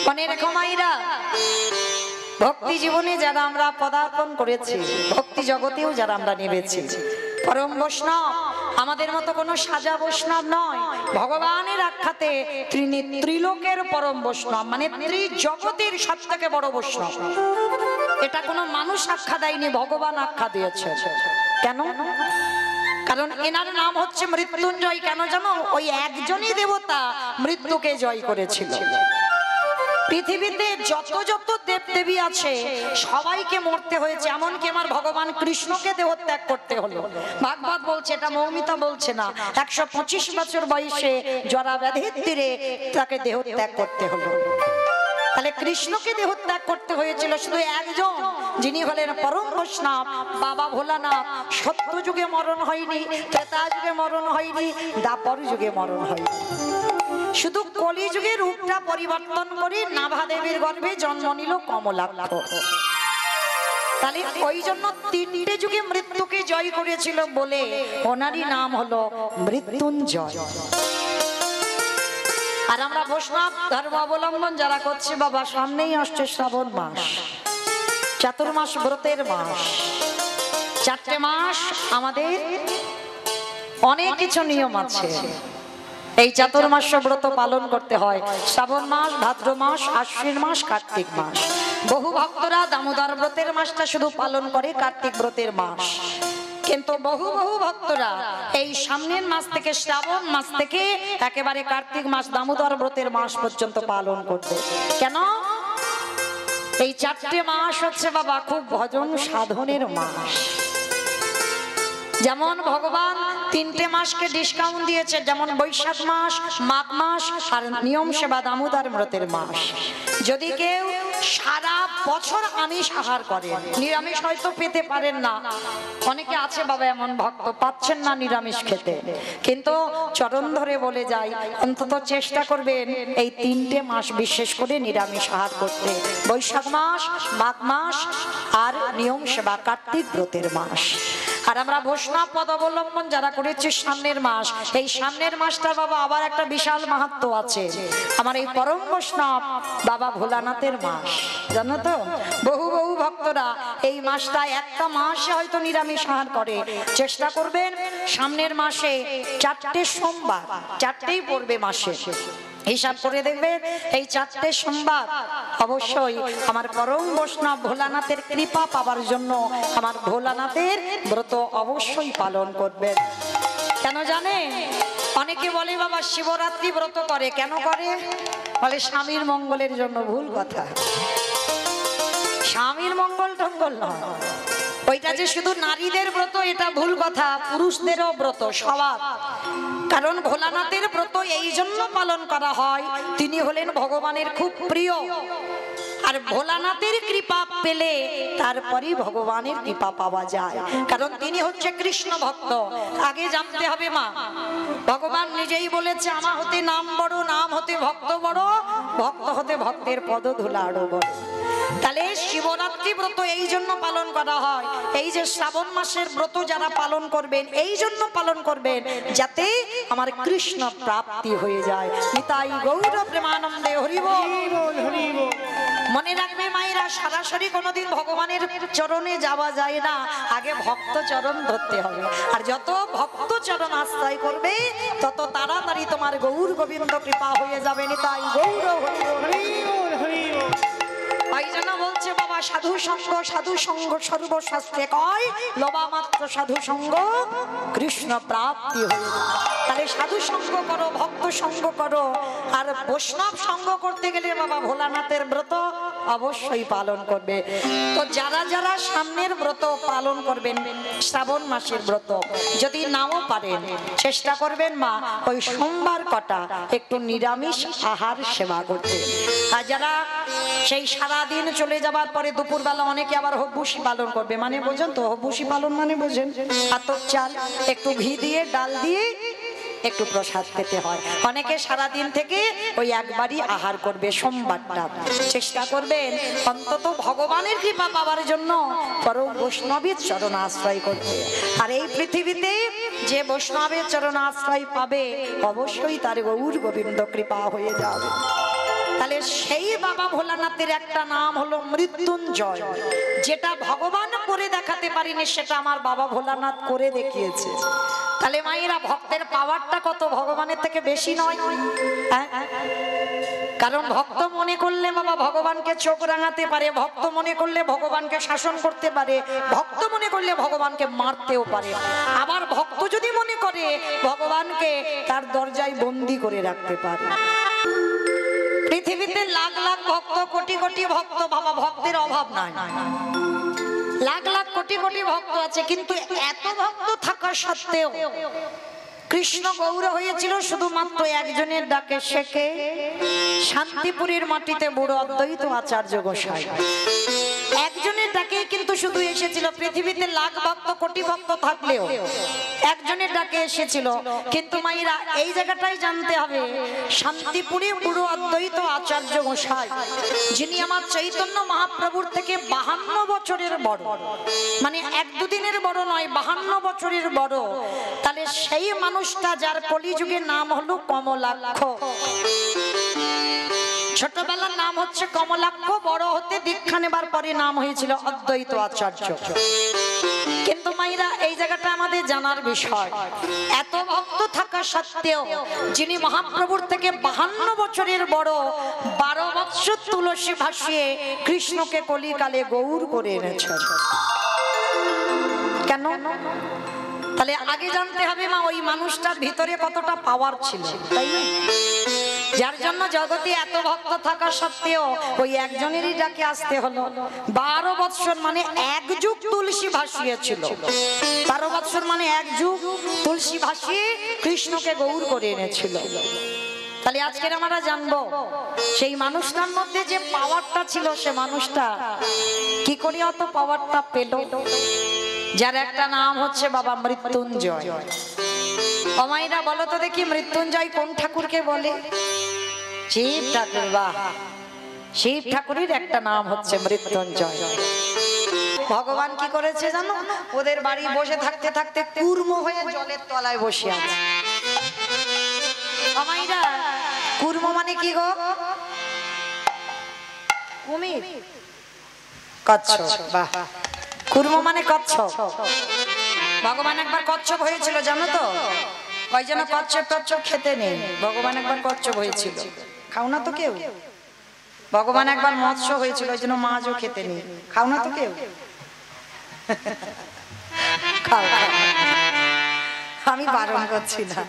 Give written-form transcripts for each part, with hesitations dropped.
মনে রেখো মাইরা, ভক্তি জীবনে যারা আমরা পদার্পণ করেছি, ভক্তি জগতেও যারা আমরা নেমেছি, পরম বৈষ্ণব আমাদের মতো কোনো সাজা বৈষ্ণব নয়। ভগবানের আখ্যাতে তিনি ত্রিলোকের পরম বৈষ্ণব, মানে ত্রিজগতের সবথেকে বড় বৈষ্ণব। এটা কোনো মানুষ আখ্যা দেয়নি, ভগবান আখ্যা দিয়েছে। কেন? কারণ এনার নাম হচ্ছে মৃত্যুঞ্জয়। কেন জানো? ওই একজনই দেবতা মৃত্যুকে জয় করেছিল। পৃথিবীতে যত যত দেবদেবী আছে সবাইকে মরতে হয়েছে, এমনকি আমার ভগবান কৃষ্ণকে দেহত্যাগ করতে হলো। ভাগবত বলছে, এটা মৌমিতা বলছে না। 125 বছর বয়সে জরা ব্যাধির তীরে তাকে দেহত্যাগ করতে হলো। তাহলে কৃষ্ণকে দেহত্যাগ করতে হয়েছিল শুধু একজন, যিনি হলেন পরম বৈষ্ণব বাবা ভোলানাথ। সত্য যুগে মরণ হয়নি, ত্রেতা যুগে মরণ হয়নি, দ্বাপর যুগে মরণ হয়নি। শুধু কলিযুগে রূপটা পরিবর্তন করে নাভা দেবীর গর্ভে জন্ম নিল কমলাক্ষ। তাহলে ওই জন্য তিনটে যুগে মৃত্যুকে জয় করেছিল বলে ওনারই নাম হলো মৃত্যুঞ্জয়। আর আমরা বৈষ্ণব ধর্ম অবলম্বন যারা করছি, বাবা সামনেই আসছে শ্রাবণ মাস, চাতুর্মাস ব্রতের মাস। 4টে মাস আমাদের অনেক কিছু নিয়ম আছে। এই চাতুর্মাস ব্রত পালন করতে হয়। শ্রাবণ মাস, ভাদ্র মাস, আশ্বিন মাস, কার্তিক মাস। বহু ভক্তরা দামোদর ব্রতের মাসটা শুধু পালন করে, কার্তিক ব্রতের মাস। কিন্তু বহু বহু ভক্তরা এই সামনের মাস থেকে, শ্রাবণ মাস থেকে একেবারে কার্তিক মাস, দামোদর ব্রতের মাস পর্যন্ত পালন করবে। কেন? এই 4টে মাস হচ্ছে বাবা খুব ভজন সাধনের মাস। যেমন ভগবান 3টে মাসকে ডিসকাউন্ট দিয়েছে, যেমন বৈশাখ মাস, মাঘ মাস আর নিয়ম সেবা দামোদর ব্রতের মাস। যদি কেউ সারা বছর আমিষ আহার করে, নিরামিষ হয়তো পেতে পারেন না, অনেকে আছে বাবা এমন ভক্ত পাচ্ছেন না নিরামিষ খেতে, কিন্তু চরণ ধরে বলে যায় অন্তত চেষ্টা করবেন এই 3টে মাস বিশেষ করে নিরামিষ আহার করতে। বৈশাখ মাস, মাঘ মাস আর নিয়ম সেবা কার্তিক ব্রতের মাস। আর আমরা বৈষ্ণব পদ অবলম্বন যারা করেছি সামনের মাস, এই সামনের মাসটার বাবা আবার একটা বিশাল মাহাত্ম্য আছে। আমার এই পরম বৈষ্ণব বাবা ভোলানাথের মাস, জানো তো? বহু বহু ভক্তরা এই মাসটা একটা মাসে হয়তো নিরামিষ আহার করে। চেষ্টা করবেন সামনের মাসে 4টে সোমবার, 4টেই পড়বে মাসে, হিসাব করে দেখবেন এই 4টে সোমবার অবশ্যই আমার পরম বৈষ্ণব ভোলানাথের কৃপা পাবার জন্য আমার ভোলানাথের ব্রত অবশ্যই পালন করবেন। কেন জানেন? অনেকে বলে বাবা শিবরাত্রি ব্রত করে, কেন করে? বলে স্বামীর মঙ্গলের জন্য। ভুল কথা, স্বামীর মঙ্গল টঙ্গল নয়, ওইটা যে শুধু নারীদের ব্রত এটা ভুল কথা, পুরুষদেরও ব্রত সবার। কারণ ভোলানাথের ব্রত এই জন্য পালন করা হয়, তিনি হলেন ভগবানের খুব প্রিয়। আর ভোলানাথের কৃপা পেলে তারপরে ভগবানের কৃপা পাওয়া যায়, কারণ তিনি হচ্ছে কৃষ্ণ ভক্ত। আগে জানতে হবে মা, ভগবান নিজেই বলেছে আমা হতে নাম বড়, নাম হতে ভক্ত বড়, ভক্ত হতে ভক্তের পদধূলা আরো বড়। তাহলে শিবরাত্রি ব্রত এই জন্য পালন করা হয়, এই যে শ্রাবণ মাসের ব্রত যারা পালন করবেন এই জন্য পালন করবেন যাতে আমার কৃষ্ণ প্রাপ্তি হয়ে যায়। নিতাই গৌর প্রেমানন্দে হরি বল, হরি বল। মনে রাখবে মায়েরা, সরাসরি কোনোদিন ভগবানের চরণে যাওয়া যায় না, আগে ভক্ত চরণ ধরতে হবে। আর যত ভক্ত চরণ আশ্রয় করবে তত তাড়াতাড়ি তোমার গৌর গোবিন্দ কৃপা হয়ে যাবে। নিতাই গৌর হরি বল, হরি বল। ওই জন্য বলছে বাবা সাধু সঙ্গ, সাধু সঙ্গ সর্বশাস্ত্রে কয়, লোবা মাত্র সাধু সঙ্গ কৃষ্ণ প্রাপ্তি হয়ে যায়। তাহলে সাধু সঙ্গ করো, ভক্ত সঙ্গ করো। আর বৈষ্ণব সঙ্গ করতে গেলে বাবা ভোলানাথের ব্রত অবশ্যই পালন করবে। তো যারা যারা সামনের ব্রত পালন করবেন, শ্রাবণ মাসের ব্রত যদি নাও পারেন, চেষ্টা করবেন মা ওই সোমবার কটা একটু নিরামিষ আহার সেবা করতে। আর যারা সেই সারাদিন চলে যাবার পরে দুপুরবেলা অনেকে আবার হবুসি পালন করবে, মানে বোঝেন তো হবুসি পালন মানে বোঝেন? আতপ চাল একটু ঘি দিয়ে ডাল দিয়ে একটু প্রসাদ পেতে হয়। অনেকে সারাদিন থেকে ওই একবারই আহার করবে সোমবারটা। চেষ্টা করবেন অন্তত ভগবানের কৃপা পাওয়ার জন্য পরম বৈষ্ণবের চরণ আশ্রয় করতে। আর এই পৃথিবীতে যে বৈষ্ণবের চরণ আশ্রয় পাবে অবশ্যই তার গৌর গোবিন্দ কৃপা হয়ে যাবে। তাহলে সেই বাবা ভোলানাথের একটা নাম হলো মৃত্যুঞ্জয়, যেটা ভগবান করে দেখাতে পারিনি সেটা আমার বাবা ভোলানাথ করে দেখিয়েছে। তাহলে মায়েরা ভক্তের পাওয়ারটা কত ভগবানের থেকে বেশি নয়? কারণ ভক্ত মনে করলে বাবা ভগবানকে চোখ রাঙাতে পারে, ভক্ত মনে করলে ভগবানকে শাসন করতে পারে, ভক্ত মনে করলে ভগবানকে মারতেও পারে, আবার ভক্ত যদি মনে করে ভগবানকে তার দরজায় বন্দি করে রাখতে পারে। পৃথিবীতে লাখ লাখ ভক্ত, কোটি কোটি ভক্ত, বাবা ভক্তের অভাব নাই, লাখ লাখ কোটি কোটি ভক্ত আছে, কিন্তু এত ভক্ত থাকা সত্ত্বেও কৃষ্ণ গৌর হয়েছিল শুধুমাত্র একজনের ডাকে, শেখে শান্তিপুরের মাটিতে বুড়ো অদ্বৈত আচার্য গোসাই। একজনের ডাকে কিন্তু শুধু এসেছিল। পৃথিবীতে লাখ ভক্ত কোটি ভক্ত থাকলেও একজনের ডাকে এসেছিল। কিন্তু মায়েরা এই জায়গাটাই জানতে হবে, শান্তিপুরে বুড়ো অদ্বৈত আচার্য গোসাই, যিনি আমার চৈতন্য মহাপ্রভুর থেকে 52 বছরের বড়, মানে এক দুদিনের বড় নয়, 52 বছরের বড়। তাহলে সেই মানুষটা যার কলিযুগের নাম হলো কমলাক্ষ, ছোটবেলার নাম হচ্ছে কমলাক্ষ, বড় হতে দীক্ষা নেবার পরে নাম হয়েছিল অদ্বৈত আচার্য। কিন্তু মাইরা এই জায়গাটা আমাদের জানার বিষয়, এত ভক্ত থাকা সত্ত্বেও যিনি মহাপ্রভুর থেকে 52 বছরের বড়, 12 বৎসর তুলসী ভাসিয়ে কৃষ্ণকে কলিকালে গৌর করে এনেছেন। কেন? তাহলে আগে জানতে হবে মা ওই মানুষটার ভিতরে কতটা পাওয়ার ছিল, তাই না? যার জন্য জগতে এত ভক্ত থাকা সত্ত্বেও ওই একজনেরই ডাকে আসতে হলো। 12 বৎসর মানে এক যুগ তুলসী ভাসিয়েছিল, 12 বৎসর মানে এক যুগ তুলসী ভাসিয়ে কৃষ্ণকে গৌর করে এনেছিল। তাহলে আজকের আমরা জানবো সেই মানুষটার মধ্যে যে পাওয়ারটা ছিল, সে মানুষটা কি করে অত পাওয়ারটা পেল, যার একটা নাম হচ্ছে বাবা মৃত্যুঞ্জয়। অমাইরা বলো তো দেখি, মৃত্যুঞ্জয় কোন ঠাকুরকে বলে? শিব ঠাকুর। বাহ, শিব ঠাকুরের একটা নাম হচ্ছে মৃত্যুঞ্জয়। ভগবান কি করেছে জানো? ওদের বাড়ি বসে থাকতে থাকতে কুর্ম হয়ে জলের তলায় বসে আছে। অমাইরা, কুর্ম মানে কি গো? কুমির, কচ্ছপ। বাহ, কুর্ম মানে কচ্ছপ। ভগবান একবার কচ্ছপ হয়েছিল জানো তো? ওই জন্য কচ্ছপ টচ্ছপ খেতে নেই। ভগবান একবার কচ্ছপ হয়েছিল, খাও না তো কেউ। ভগবান একবার মৎস্য হয়েছিল, ওই জন্য মাছও খেতে নেই, খাও না তো কেউ। খাও, আমি বারণ করছি না,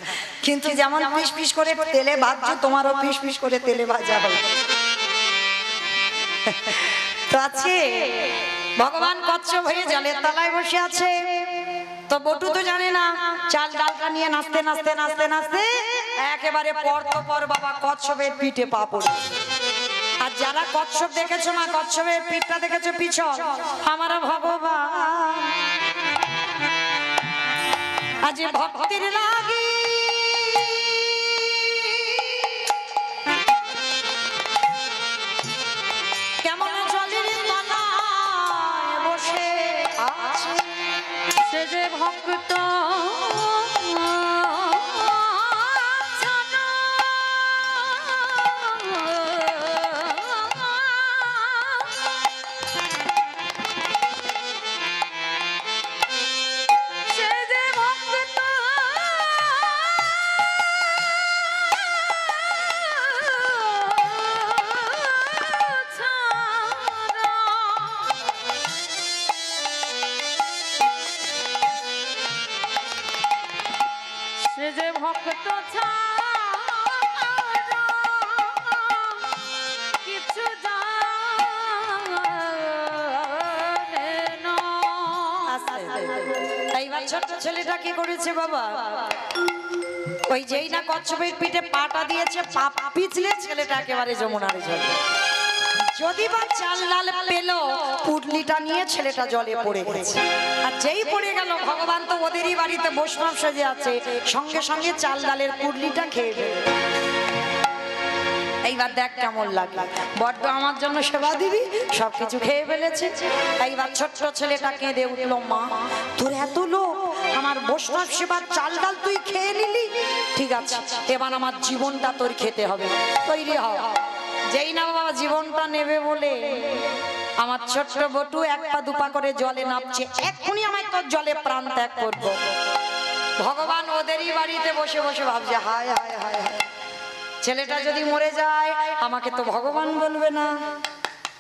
কিন্তু যেমন পিস পিস করে তেলে ভাজছো, তোমারও পিস পিস করে তেলে ভাজা হবে। তো আছে ভগবান কচ্ছপ হয়ে জলের তলায় বসে আছে। তো বটু তো জানে না, চাল ডালটা নিয়ে নাচতে নাচতে নাচতে নাচতে একেবারে পর তো পর বাবা কচ্ছপের পিঠে পা পড়ে। আর যারা কচ্ছপ দেখেছো মা, কচ্ছপের পিঠটা দেখেছো পিছন, আমার ভগবান আজ ভক্তির লাগি কেমন জলের তলায় বসে আছে, সে যে ভক্ত ছোট্ট ছেলেটা কি করেছে বাবা, ওই যেই না কচ্ছপের পিঠে পাটা দিয়েছে, পা পিছলে ছেলেটা একেবারে যমুনারে জলে। যদি বা চাল ডাল পেল, পুটলিটা নিয়ে ছেলেটা জলে পড়ে গেছে। আর যেই পড়ে গেল, ভগবান তো ওদেরই বাড়িতে বৈষ্ণব সেজে আছে, সঙ্গে সঙ্গে চাল ডালের পুটলিটা খেয়ে ফেলে। এইবার দেখ কেমন লাগলো, বড্ড আমার জন্য সেবা দিবি, সবকিছু খেয়ে ফেলেছে। এইবার ছোট্ট ছেলেটা কেঁদে উঠলো, মা তোর এত লোক, আমার বৈষ্ণব সেবার চাল ডাল তুই খেয়ে নিলি, ঠিক আছে এবার আমার জীবনটা তোর খেতে হবে, তৈরি হ। যেই না বাবা জীবনটা নেবে বলে আমার ছোট্ট বটু এক পা দুপা করে জলে নামছে, এক্ষুনি আমায় তোর জলে প্রাণ ত্যাগ করবো। ভগবান ওদেরই বাড়িতে বসে বসে ভাবছে, হায় হায় হায় হায়, ছেলেটা যদি মরে যায় আমাকে তো ভগবান বলবে না,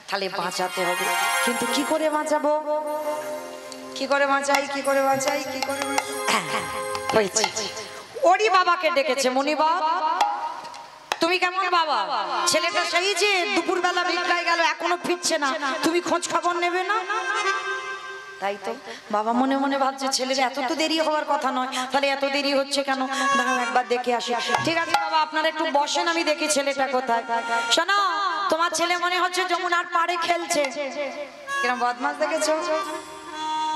তাহলে বাঁচাতে হবে। কিন্তু কি করে বাঁচাবো, কি করে বাঁচাই, কি করে বাঁচাই, কি করে হয়েছে। ওরই বাবাকে ডেকেছে, মনিবাব তুমি কেমন বাবা? ছেলেটা সেই যে দুপুর বেলা ভিক্ষায় গেল, এখনো ফিরছে না, তুমি খোঁজ খবর নেবে না? তাই তো বাবা মনে মনে ভাবছে ছেলের এত তো দেরি হওয়ার কথা নয়, তাহলে এত দেরি হচ্ছে কেন, দাঁড়াও একবার দেখে আসি। ঠিক আছে বাবা আপনারা একটু বসেন, আমি দেখি ছেলেটা কোথায়। শোনো, তোমার ছেলে মনে হচ্ছে যমুনার পাড়ে খেলছে। কিরম বদমাস দেখেছো,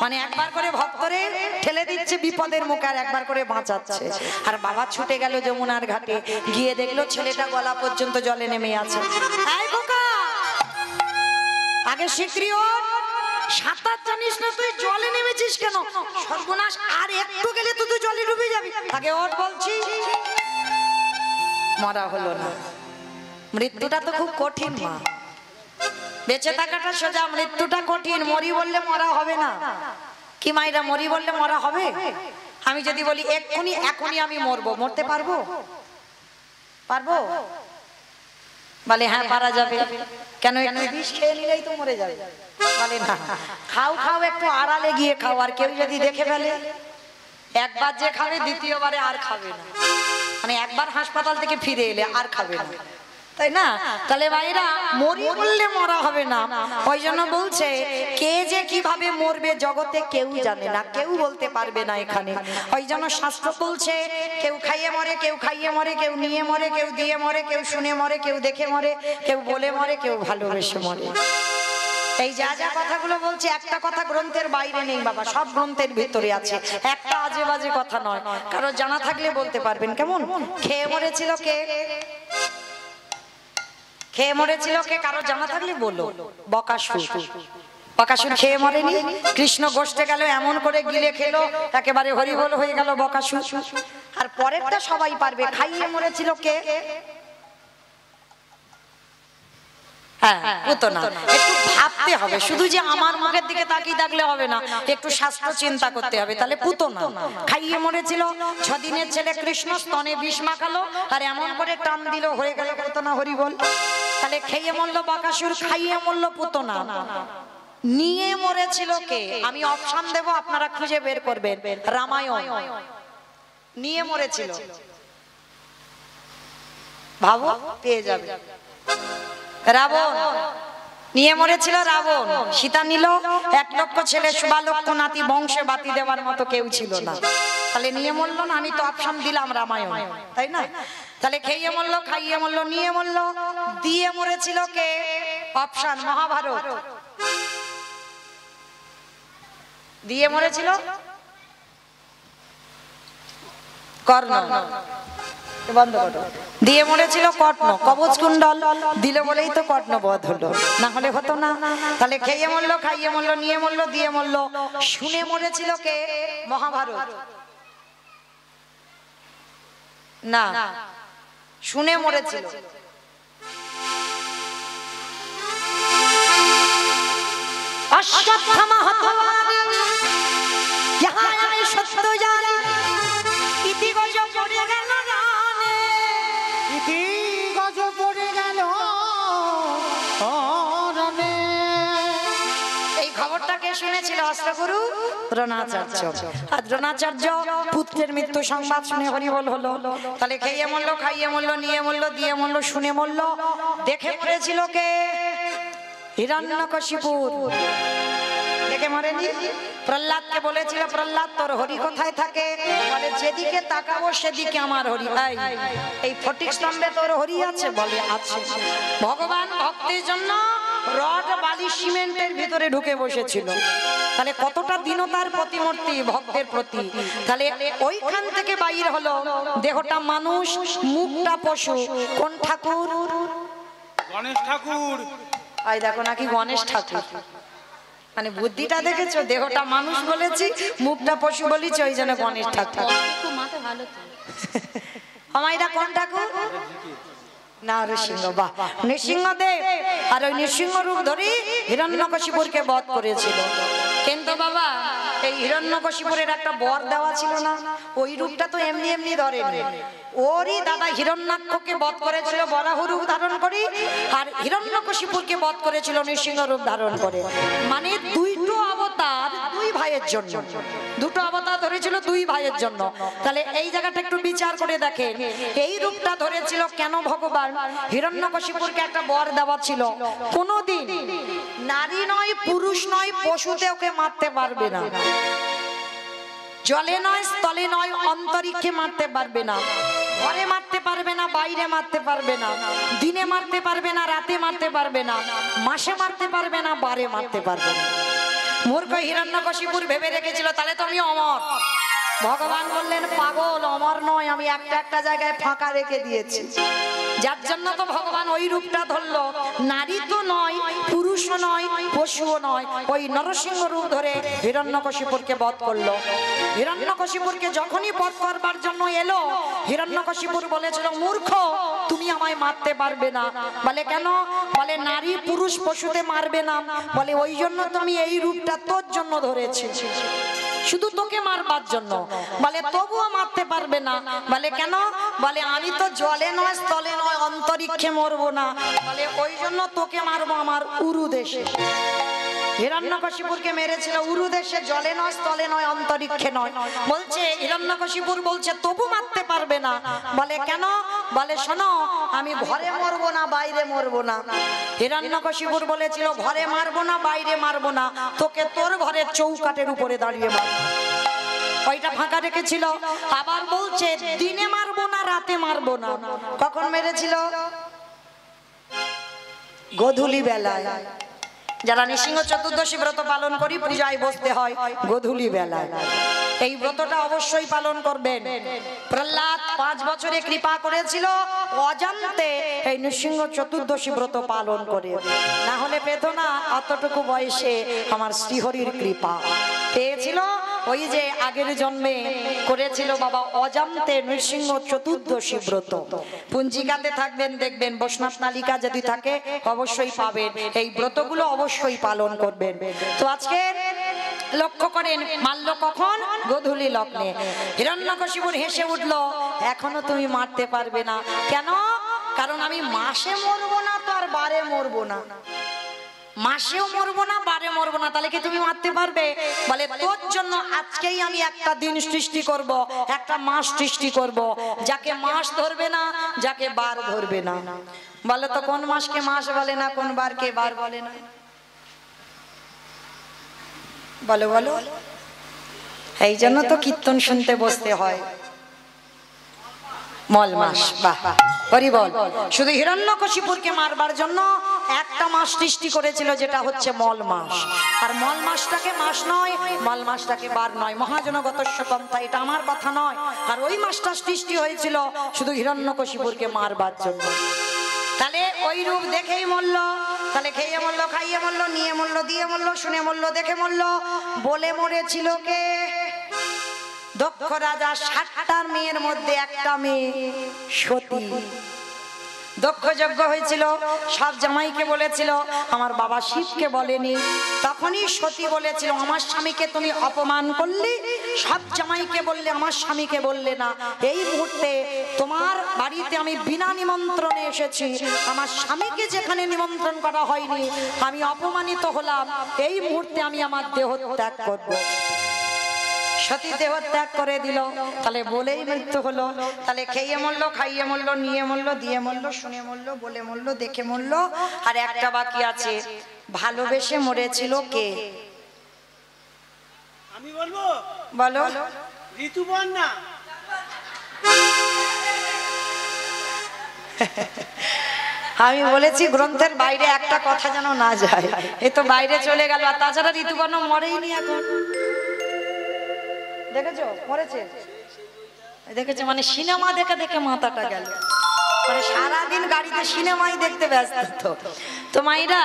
মানে একবার করে ভক্তরে ঠেলে দিচ্ছে বিপদের মুখে, আর একবার করে বাঁচাচ্ছে। আর বাবা ছুটে গেল যমুনার ঘাটে, গিয়ে দেখলো ছেলেটা গলা পর্যন্ত জলে নেমে আছে। এই বোকা, আগে শিগগিরই ওঠ, সাঁতার জানিস না তুই, জলে নেমেছিস কেন? সর্বনাশ, আর একটু গেলে তুই জলে ডুবে যাবি, আগে ওঠ বলছি। মরা হলো না, মৃত্যুটা তো খুব কঠিন মা, বেঁচে থাকাটা সোজা, মৃত্যুটা কঠিন। মরি বললে মরা হবে না কি মাইরা, মরি বললে মরা হবে? আমি যদি বলি এক্ষুনি এখনই আমি মরবো, মরতে পারবো? পারবো? বলে হ্যাঁ পারা যাবে। কেন, একটু বিষ খেয়ে নিলেই তো মরে যাবে। বলে না, খাও খাও, একটু আড়ালে গিয়ে খাও, আর কেউ যদি দেখে ফেলে, একবার যে খাবে দ্বিতীয়বারে আর খাবে না, মানে একবার হাসপাতাল থেকে ফিরে এলে আর খাবে না, তাই না? তাহলে ভাইরা মরি বললে মরা হবে না, ওই জন্য বলছে কে যে কিভাবে মরবে জগতে কেউ জানে না, কেউ বলতে পারবে না এখানে। ওই জন্য শাস্ত্র বলছে কেউ খাইয়ে মরে, কেউ খাইয়ে মরে, কেউ নিয়ে মরে, কেউ দিয়ে মরে, কেউ শুনে মরে, কেউ দেখে মরে, কেউ বলে মরে, কেউ ভালোবেসে মরে। এই যা যা কথাগুলো বলছে একটা কথা গ্রন্থের বাইরে নেই বাবা, সব গ্রন্থের ভিতরে আছে, একটা আজে বাজে কথা নয়। কারো জানা থাকলে বলতে পারবেন। কেমন খেয়ে মরেছিল কে, খেয়ে মরেছিল কে, কারো জানা থাকলে বলো। বকাসুর, বকাসুর খেয়ে মরেনি, কৃষ্ণ গোষ্ঠে গেল এমন করে গিলে খেলো একেবারে হরিবোল হয়ে গেল বকাসুর। আর পরেরটা সবাই পারবে, খাইয়ে মরেছিল কে, পুতনা। একটু ভাবতে হবে, শুধু যে আমার মুখের দিকে তাকিয়ে থাকলে হবে না, একটু শাস্ত্র চিন্তা করতে হবে। তাহলে পুতনা খাইয়ে মরেছিল, 6 দিনের ছেলে কৃষ্ণ স্তনে বিষ মাখালো আর এমন করে টান দিল হয়ে গেল পুতনা, হরি বল। তাহলে খেয়ে মরল বকাসুর, খাইয়ে মরল পুতনা। নিয়ে মরেছিল কে, আমি অপশন দেব, আপনারা খুঁজে বের করবেন। রামায়ণ নিয়ে মরেছিল, ভাবো পেয়ে যাবে। রাবণ নিয়ে মরেছিল, রাবণ। সীতা নিল, 1 লক্ষ ছেলে, 1.25 লক্ষ নাতি, বংশে বাতি দেওয়ার মতো কেউ ছিল না, তাহলে নিয়ে মরলো না। আমি তো অপশন দিলাম রামায়ণ, তাই না? তাহলে খেয়ে মরলো, খাইয়ে মরলো, নিয়ে মরলো, দিয়ে মরেছিল কে, অপশন মহাভারত। দিয়ে মরেছিল কর্ণ, বন্ধ করো। দিয়ে মরেছিল কর্ণ, কবচ কুণ্ডল দিল বলেই তো কর্ণ বধ হলো, না হলে হতো না। তাহলে খেয়ে মরলো, খাইয়ে মরলো, নিয়ে মরলো, দিয়ে মরলো। শুনে মরেছিল কে, মহাভারত। না, শুনে মরেছিল অশ্বত্থামা হতবাদ, যাহা আমি সত্য জানি, ইতি গজ পড়ে গেল রানে, ইতি গজ পড়ে গেল রানে। এই খবরটাকে শুনেছিল অষ্টগুরু দ্রোণাচার্য। আর দ্রোণাচার্য পুত্রের মৃত্যু সংবাদ শুনে হরিবল হলো। তাহলে খেয়ে মরলো, খাইয়ে মরলো, নিয়ে মরলো, দিয়ে মরলো, শুনে মরলো। দেখে মরেছিল কে, হিরণ্যকশিপু। দেখে মরেনি, প্রহ্লাদকে বলেছিল প্রহ্লাদ তোর হরি কোথায় থাকে, বলে যেদিকে তাকাবো সেদিকে আমার হরি। এই ফটিক স্তম্ভে তোর হরি আছে, বলে আছে। ভগবান ভক্তের জন্য রড বালি সিমেন্টের ভিতরে ঢুকে বসেছিল, তাহলে কতটা দীনতার প্রতিমূর্তি ভক্তের প্রতি। তাহলে ওইখান থেকে বাইর হলো, দেহটা মানুষ, মুখটা পশু। কোন ঠাকুর, গণেশ ঠাকুর। আই দেখো নাকি গণেশ ঠাকুর, মানে বুদ্ধিটা দেখেছো, দেহটা মানুষ বলেছি, মুখটা পশু বলেছি, ওই জন্য গণেশ ঠাকুর। আমাইরা কোন ঠাকুর, না নৃসিংহ, বাহ, নৃসিংহদেব আর ওই নৃসিংহ রূপ ধরে হিরণ্যকশিপুরকে বধ করেছিল। কিন্তু বাবা এই হিরণ্যকশিপুরের একটা বর দেওয়া ছিল না, ওই রূপটা তো এমনি এমনি ধরেনি। ওরই দাদা হিরণ্যাক্ষকে বধ করেছিল বরাহ রূপ ধারণ করে, আর হিরণ্যকশিপুরকে বধ করেছিল নৃসিংহ রূপ ধারণ করে। মানে দুইটো অবতার দুই ভাইয়ের জন্য, দুটো অবতার ধরেছিল দুই ভাইয়ের জন্য। তাহলে এই জায়গাটা একটু বিচার করে দেখেন, এই রূপটা ধরেছিল কেন ভগবান? হিরণ্যকশিপুরকে একটা বর দেওয়া ছিল, কোনোদিন নারী নয় পুরুষ নয় পশুতে ওকে মারতে পারবে না, জলে নয় স্থলে নয় অন্তরিক্ষে মারতে পারবে না, ঘরে মারতে পারবে না, বাইরে মারতে পারবে না, দিনে মারতে পারবে না, রাতে মারতে পারবে না, মাসে মারতে পারবে না, বারে মারতে পারবে না। মূর্খ হিরণ্যকশিপুর ভেবে রেখেছিল তাহলে তো আমি অমর। ভগবান বললেন পাগল, অমর নয়, আমি একটা একটা জায়গায় ফাঁকা রেখে দিয়েছি। যার জন্য তো ভগবান ওই রূপটা ধরলো, নারী তো নয় পুরুষও নয় পশুও নয়, ওই নরসিংহ রূপ ধরে হিরণ্যকশিপুরকে বধ করলো। হিরণ্যকশিপুরকে যখনই বধ করবার জন্য এলো, হিরণ্যকশিপুর বলেছিল মূর্খ তুমি আমায় মারতে পারবে না। বলে কেন? বলে নারী পুরুষ পশুতে মারবে না, বলে ওই জন্য তো আমি এই রূপটা তোর জন্য ধরেছি, শুধু তোকে মারবার জন্য। বলে তবুও মারতে পারবে না। বলে কেন? বলে আমি তো জলে নয় স্থলে নয় অন্তরিক্ষে মরবো না, বলে ওই জন্য তোকে মারবো আমার উরু দেশে। হিরণ্যকশিপুরকে মেরেছিল উরু দেশে, জলে নয় স্থলে নয় অন্তরিক্ষে নয়। বলছে হিরণ্যকশিপুর বলছে তবু মারতে পারবে না। বলে কেন? বলে শোনো আমি ঘরে মরবো না বাইরে মরবো না। হিরণ্যকশিপুর বলেছিল ঘরে মারবো না বাইরে মারবো না, তোকে তোর ঘরের চৌকাঠের উপরে দাঁড়িয়ে মারবো, ওইটা ফাঁকা রেখেছিল। আবার বলছে দিনে মারবো না রাতে মারবো না। কখন মেরেছিল? গোধূলি বেলায়। যারা নৃসিংহ চতুর্দশী ব্রত পালন করি পূজায় বসতে হয় গোধূলি বেলায়, এই ব্রতটা অবশ্যই পালন করবেন। প্রহ্লাদ 5 বছরে কৃপা করেছিল, অজান্তে এই নৃসিংহ চতুর্দশী ব্রত পালন করে, না হলে পেত না। অতটুকু বয়সে আমার শ্রীহরির কৃপা পেয়েছিল, ওই যে আগের জন্মে করেছিল বাবা অজান্তে নৃসিংহ চতুর্দশী ব্রত। পঞ্জিকাতে থাকবেন দেখবেন, বৈষ্ণব তালিকা যদি থাকে অবশ্যই পাবেন, এই ব্রতগুলো অবশ্যই পালন করবেন। তো আজকে লক্ষ্য করেন মারল কখন? গোধূলি লগ্নে। হিরণ্যকশিপুর হেসে উঠলো, এখনো তুমি মারতে পারবে না। কেন? কারণ আমি মাসে মরবো না তো আর বারে মরবো না, মাসেও মরবো না বারে মরবো না, তাহলে কি তুমি মারতে পারবে? বলে তোর জন্য আজকেই আমি একটা দিন সৃষ্টি করব, একটা মাস সৃষ্টি করব, যাকে মাস ধরবে না, যাকে বার ধরবে না। বলে তো কোন মাসকে মাস বলে না, কোন বারকে বার বলে না? বলো বলো। এই জন্য তো কীর্তন শুনতে বসতে হয়। মল মাস, বাহ হরি বল। শুধু হিরণ্যকশিপুরকে মারবার জন্য একটা মাস সৃষ্টি করেছিল, যেটা হচ্ছে মল মাস। আর মল মাসটাকে মাস নয়, মল মাসটাকে বার নয়, মহাজনগতস্য পন্থা, এটা আমার কথা নয়। আর ওই মাসটা সৃষ্টি হয়েছিল শুধু হিরণ্যকশিপুরকে মারবার জন্য। তাহলে ওই রূপ দেখেই মরল, তাহলে খেয়ে মরল, খাইয়ে মরল, নিয়ে মরল, দিয়ে মরল, শুনে মরল, দেখে মরল। বলে মরেছিল কে? দক্ষ রাজা 60টার মেয়ের মধ্যে একটা মেয়ে সতী। দক্ষ যজ্ঞ হয়েছিল, সব জামাইকে বলেছিল, আমার বাবা শিবকে বলেনি। তখনই সতী বলেছিল আমার স্বামীকে তুমি অপমান করলে, সব জামাইকে বললে আমার স্বামীকে বললে না। এই মুহূর্তে তোমার বাড়িতে আমি বিনা নিমন্ত্রণে এসেছি, আমার স্বামীকে যেখানে নিমন্ত্রণ করা হয়নি আমি অপমানিত হলাম, এই মুহূর্তে আমি আমার দেহ ত্যাগ করবো। সতী দেহ ত্যাগ করে দিল, তাহলে বলেই মৃত্যু হলো। তাহলে খেয়ে মরলো, খাইয়ে মরলো, নিয়ে মরলো, দিয়ে মরলো, শুনে মরলো, বলে মরলো, দেখে মরলো। আর একটা বাকি আছে, ভালোবেসে মরেছিল কে? আমি বলবো? বলো। ঋতুপর্ণা। আমি বলেছি গ্রন্থের বাইরে একটা কথা যেন না যায়, এ তো বাইরে চলে গেল। আর তাছাড়া ঋতুপর্ণা মরেইনি এখন, দেখেছো মরেছে, দেখেছো? মানে সিনেমা দেখে দেখে মাথাটা গেল, মানে সারাদিন গাড়িতে সিনেমাই দেখতে ব্যস্ত। তো মাইরা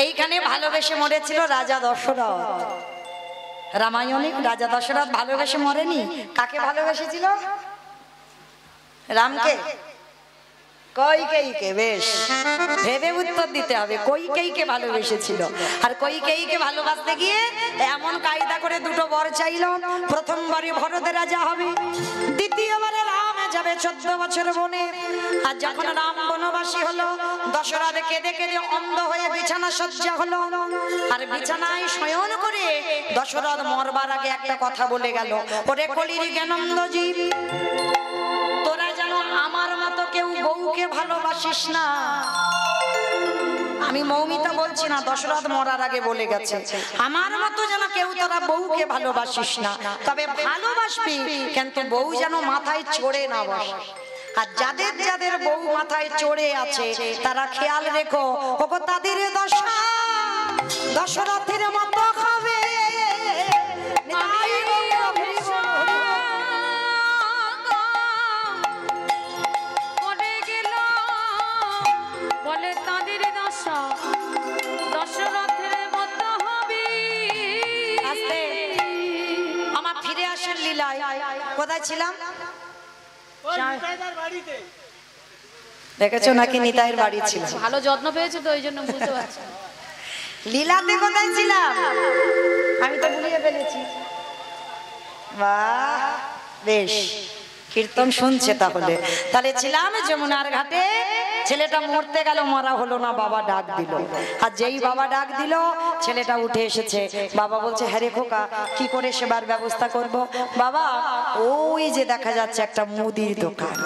এইখানে ভালোবেসে মরেছিল রাজা দশরথ। রামায়ণে রাজা দশরথ ভালোবেসে মরেনি, কাকে ভালোবেসেছিল? রামকে। কইকেয়ীকে, বেশ ভেবে উত্তর দিতে হবে। কইকেয়ীকে ভালোবেসেছিল, আর কইকেয়ীকে ভালোবাসতে গিয়ে এমন কায়দা করে দুটো বর চাইলো। প্রথমবারে ভরত রাজা হবে, দ্বিতীয়বারে রাম যাবে 14 বছর বনে। আর যখন রাম বনবাসী হলো, দশরথ কেঁদে কেঁদে অন্ধ হয়ে বিছানা সজ্জা হলো। আর বিছানায় শয়ন করে দশরথ মরবার আগে একটা কথা বলে গেল, ওরে কলির জ্ঞানন্দ জীব, তোরা যেন আমার মতো কেউ বউকে ভালোবাসিস না। আমি মৌমিতা বলছি না, দশরথ মরার আগে বলে গেছে, আমার মতো যেন কেউ তোরা বউকে ভালোবাসিস না, তবে ভালোবাসবি কিন্তু বউ যেন মাথায় চড়ে না বসে। আর যাদের যাদের বউ মাথায় চড়ে আছে তারা খেয়াল রেখো, ওগো তাদের দশা দশরথের মতো হবে। বলে তাদের দশা দশরথের মতো হবে। আস্তে আমার ফিরে আসেন লীলায়। কোথায় ছিলাম? ওই নিতাইদার বাড়িতে। দেখেছো নাকি নিতাইয়ের বাড়ি ছিল। ভালো যত্ন পেয়েছে তো, ওই জন্য বুঝতে পারছি। লীলাতে কোথায় ছিলাম? আমি তো ভুলিয়ে ফেলেছি। বাহ, বেশ কীর্তন শুনছে তাহলে। তাহলে ছিলাম যমুনার ঘাটে, ছেলেটা মরতে গেল, মরা হলো না, বাবা ডাক দিল। আর যেই বাবা ডাক দিল ছেলেটা উঠে এসেছে। বাবা বলছে, হ্যাঁ রে খোকা, কি করে সেবার ব্যবস্থা করব? বাবা, ওই যে দেখা যাচ্ছে একটা মুদির দোকান,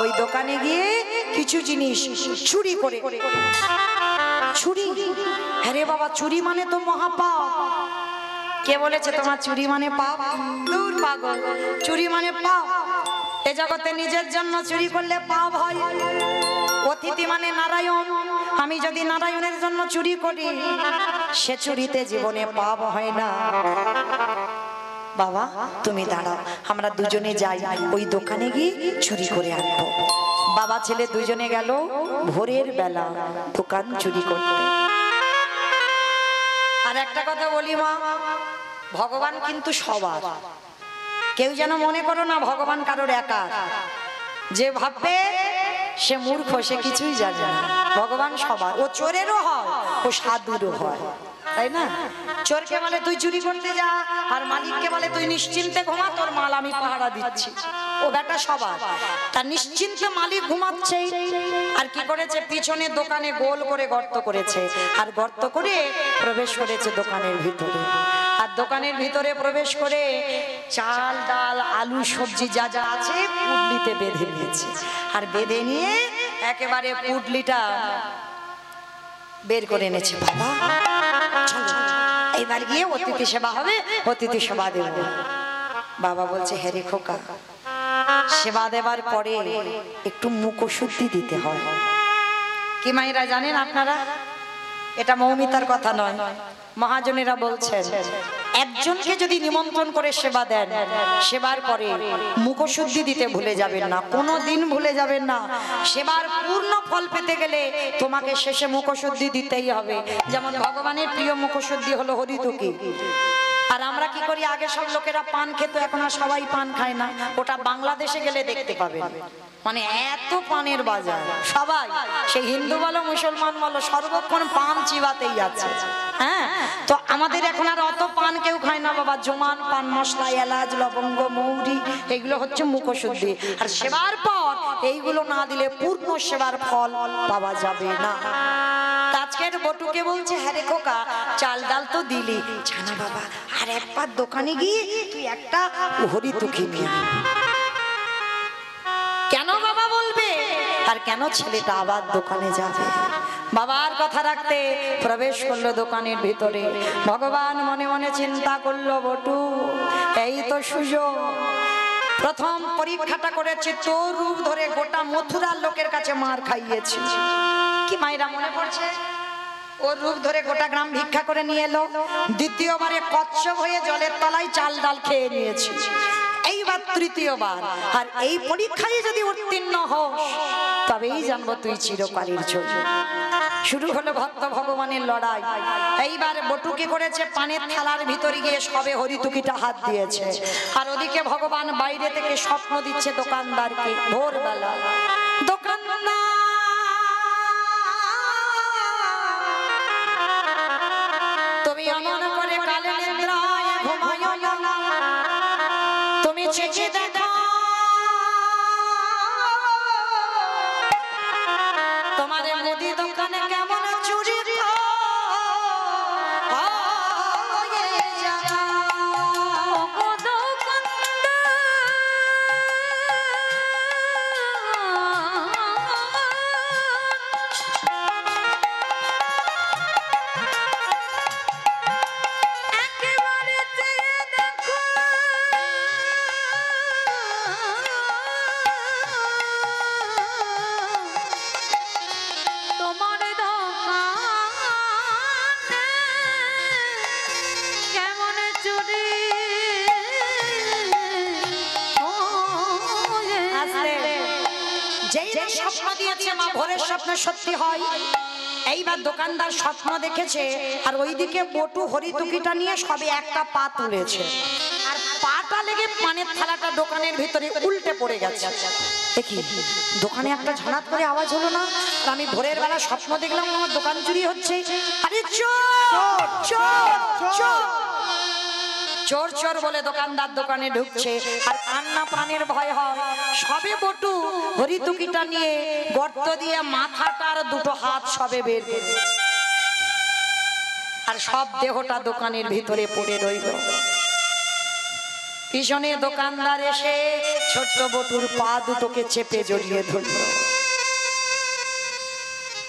ওই দোকানে গিয়ে কিছু জিনিস চুরি করে। চুরি? হ্যাঁ রে বাবা, চুরি মানে তো মহাপাপ। কে বলেছে তোমার চুরি মানে পাপ? দূর পাগল, চুরি মানে পাপ। এ জগতে নিজের জন্য চুরি করলে পাপ হয়। অতিথি মানে নারায়ণ, আমি যদি নারায়ণের জন্য চুরি করি সে চুরিতে জীবনে পাপ হয় না। বাবা তুমি দাঁড়াও, আমরা দুজনে যাই, ওই দোকানে গিয়ে চুরি করে আনবো। বাবা ছেলে দুজনে গেল ভোরের বেলা দোকান চুরি করতে। আর একটা কথা বলি মা, ভগবান কিন্তু সবার, কেউ যেন মনে করো না ভগবান কারোর একা। যে ভাববে সে মূর্খ, সে কিছুই জানে না। ভগবান সবার, ও চোরেরও হয়, ও সাধুরও হয়, তাই না? চোরকে বলে তুই চুরি করতে যা, আর মালিককে বলে তুই নিশ্চিন্তে ঘুমা, তোর মাল আমি পাহারা দিচ্ছি। ও বেটা সবার, তার নিশ্চিন্তে মালিক ঘুমাচ্ছে। আর কি করেছে? পিছনে দোকানে গোল করে গর্ত করেছে, আর গর্ত করে প্রবেশ করেছে দোকানের ভিতরে। আর দোকানের ভিতরে প্রবেশ করে চাল ডাল আলু সবজি যা যা আছে পুডলিতে বেঁধে নিয়েছে। আর বেঁধে নিয়ে একেবারে পুডলিটা বের করে এনেছে। বাবা চলো এবার গিয়ে অতিথি সেবা হবে, অতিথি সেবা দেব। বাবা বলছে, হ্যাঁ রে খোকা, সেবা দেবার পরে একটু মুখশুদ্ধি দিতে হয়। কি মায়েরা জানেন আপনারা? এটা মৌমিতার কথা নয়, মহাজনেরা বলছেন একজনকে যদি নিমন্ত্রণ করে সেবা দেন, সেবার পরে মুখশুদ্ধি দিতে ভুলে যাবেন না, কোনোদিন ভুলে যাবেন না। সেবার পূর্ণ ফল পেতে গেলে তোমাকে শেষে মুখশুদ্ধি দিতেই হবে। যেমন ভগবানের প্রিয় মুখশুদ্ধি হলো হরিতুকি। আর আমরা কি করি? আগে সব লোকেরা পান খেত, এখন আর সবাই পান খায় না। ওটা বাংলাদেশে গেলে দেখতে পাবেন, মানে এত পানের বাজার, সবাই সে হিন্দু বলো মুসলমান বলো সর্বক্ষণ পান চিবাতেই আছে। হ্যাঁ, তো আমাদের এখন আর অত পান কেউ খায় না বাবা। জোমান পান মশলা, এলাচ, লবঙ্গ, মৌরি, এগুলো হচ্ছে মুখশুদ্ধি। আর সেবার পর এইগুলো না দিলে পূর্ণ সেবার ফল পাওয়া যাবে না। আজকের বটুকে বলছে, হ্যাঁ রে খোকা, চাল ডাল তো দিলি, জানা বাবা আর একবার দোকানে গিয়ে তুই একটা হরিতুকি নিয়ে আয়। কেন বাবা বলবে? আর কেন ছেলেটা আবার দোকানে যাবে? বাবার কথা রাখতে প্রবেশ করলো দোকানের ভিতরে। ভগবান মনে মনে চিন্তা করলো, বটু এই তো সুযোগ, প্রথম পরীক্ষাটা করেছে, তোর রূপ ধরে গোটা মথুরার লোকের কাছে মার খাইয়েছি। কি মায়েরা মনে পড়ছে? ওর রূপ ধরে গোটা গ্রাম ভিক্ষা করে নিয়ে এলো। দ্বিতীয়বারে কচ্ছপ হয়ে জলের তলায় চাল ডাল খেয়ে নিয়েছি। এইবার তৃতীয়বার। আর এই পরীক্ষায় যদি উত্তীর্ণ হস তবেই জানবো তুই চিরকালের জন্য। শুরু হলো ভক্ত ভগবানের লড়াই। এইবার বটুকে করেছে, পানের থালার ভিতরে গিয়ে সবে হরিতুকিটা হাত দিয়েছে। আর ওদিকে ভগবান বাইরে থেকে স্বপ্ন দিচ্ছে দোকানদারকে। ভোরবেলা দোকানদার চেকে দেখো তোমার মুদি দোকানে কেমন চুরি স্বপ্ন দিয়েছে মা ভোরের স্বপ্ন সত্যি হয়। এইবার দোকানদার স্বপ্ন দেখেছে আর ওইদিকে বটু হরিতুকিটা নিয়ে সবে একটা পা তুলেছে আর পাটা লেগে পানের থালাটা দোকানের ভিতরে উল্টে পড়ে গেছে। দেখি দোকানে একটা ঝানাত করে আওয়াজ হলো না, আর আমি ভোরের বেলা স্বপ্ন দেখলাম আমার দোকান চুরি হচ্ছে। আরে চোর চোর চোর চোর চোর বলে দোকানদার দোকানে ঢুকছে আর কান্না প্রাণের ভয় হয়। সবে বটু হরিতুকিটা নিয়ে গর্ত দিয়ে মাথাটার দুটো হাত সবে বের করে আর সব দেহটা দোকানের ভিতরে পড়ে রইল। পিছনে দোকানদার এসে ছোট্ট বটুর পা দুটোকে চেপে জড়িয়ে ধরল।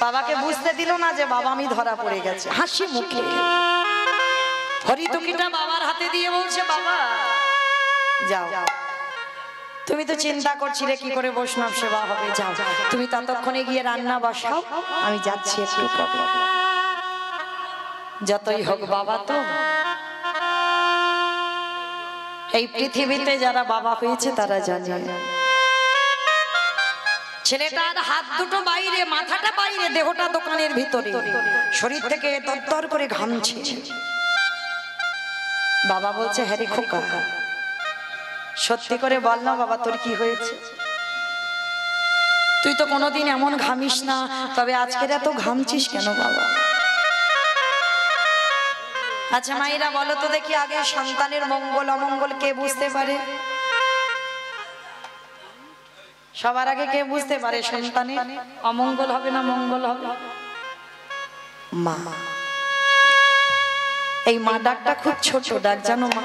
বাবাকে বুঝতে দিল না যে বাবা আমি ধরা পড়ে গেছে। হাসি মুখে হরিতুকিটা বাবার হাতে দিয়ে বলছে, বাবা যাও, তুমি তো চিন্তা করছিলে কি করে বৈষ্ণব সেবা হবে, যাও তুমি ততক্ষণে গিয়ে রান্না বসাও, আমি যাচ্ছি একটু পরে। যতই হোক বাবা তো, এই পৃথিবীতে যারা বাবা হয়েছে তারা জানে ছেলেটার হাত দুটো বাইরে, মাথাটা বাইরে, দেহটা দোকানের ভিতরে, শরীর থেকে দরদর করে ঘামছে। বাবা বলছে, হ্যাঁ রে খোকা, সত্যি করে বল না বাবা তোর কি হয়েছে? তুই তো কোনোদিন এমন ঘামিস না, তবে আজকের এত ঘামছিস কেন বাবা? আচ্ছা মায়েরা বলো তো দেখি, আগে সন্তানের মঙ্গল অমঙ্গল কে বুঝতে পারে? সবার আগে কে বুঝতে পারে সন্তানের অমঙ্গল হবে না মঙ্গল হবে? মা। এই মা ডাকটা খুব ছোট ডাক, জানো মা?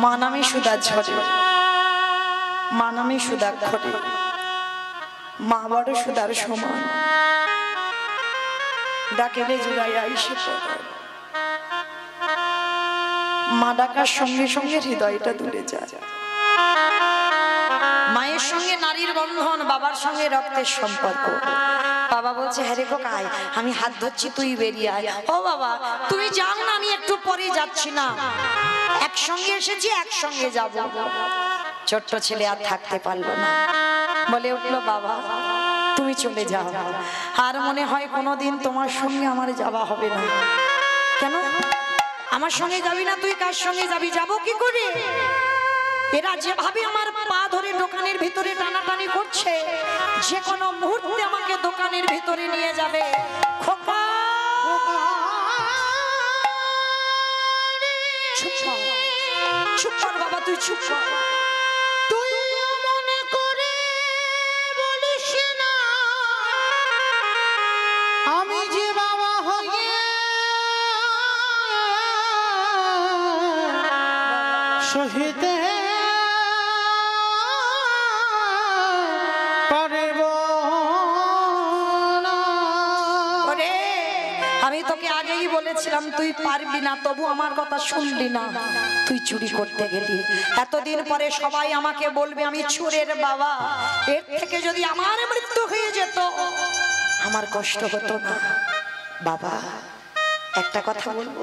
মা নামে সুদা ঝরে, মা নামে সুদা ঘটে, মা বড় সুদার সমান, ডাকেলে জুড়াই আইসে পড়ে। মা ডাকার সঙ্গে সঙ্গে হৃদয়টা দূরে যায়। মায়ের সঙ্গে নারীর বন্ধন, বাবার সঙ্গে রক্তের সম্পর্ক। বাবা বলছে, হ্যাঁ রে খোকা আয়, আমি হাত ধরছি, তুই বেরিয়ে আয়। ও বাবা তুমি যাও না, আমি একটু পরে যাচ্ছি না, একসঙ্গে এসেছি একসঙ্গে যাব। ছোট্ট ছেলে আর থাকতে পারলো না, বলে উঠলো, বাবা তুমি চলে যাও, আর মনে হয় কোনোদিন তোমার সঙ্গে আমার যাওয়া হবে না। কেন আমার সঙ্গে যাবি না? তুই কার সঙ্গে যাবি? যাবো কি করে? এরা যেভাবে আমার পা ধরে দোকানের ভিতরে টানাটানি করছে, যে কোনো মুহূর্তে আমাকে দোকানের ভিতরে নিয়ে যাবে। খোকা চুপ কর, চুপ কর বাবা, তুই চুপ কর। তুই মনে করে বলিস না আমি যে বাবা হয়ে সহিতে পারব না। ওরে আমি তোকে আগেই বলেছিলাম তুই পারবি না, তবু আমার কথা শুনলি না। তুই চুরি করতে গেলি, এতদিন পরে সবাই আমাকে বলবে আমি চোরের বাবা। এর থেকে যদি আমার মৃত্যু হয়ে যেত আমার কষ্ট হতো না। বাবা একটা কথা বলবো,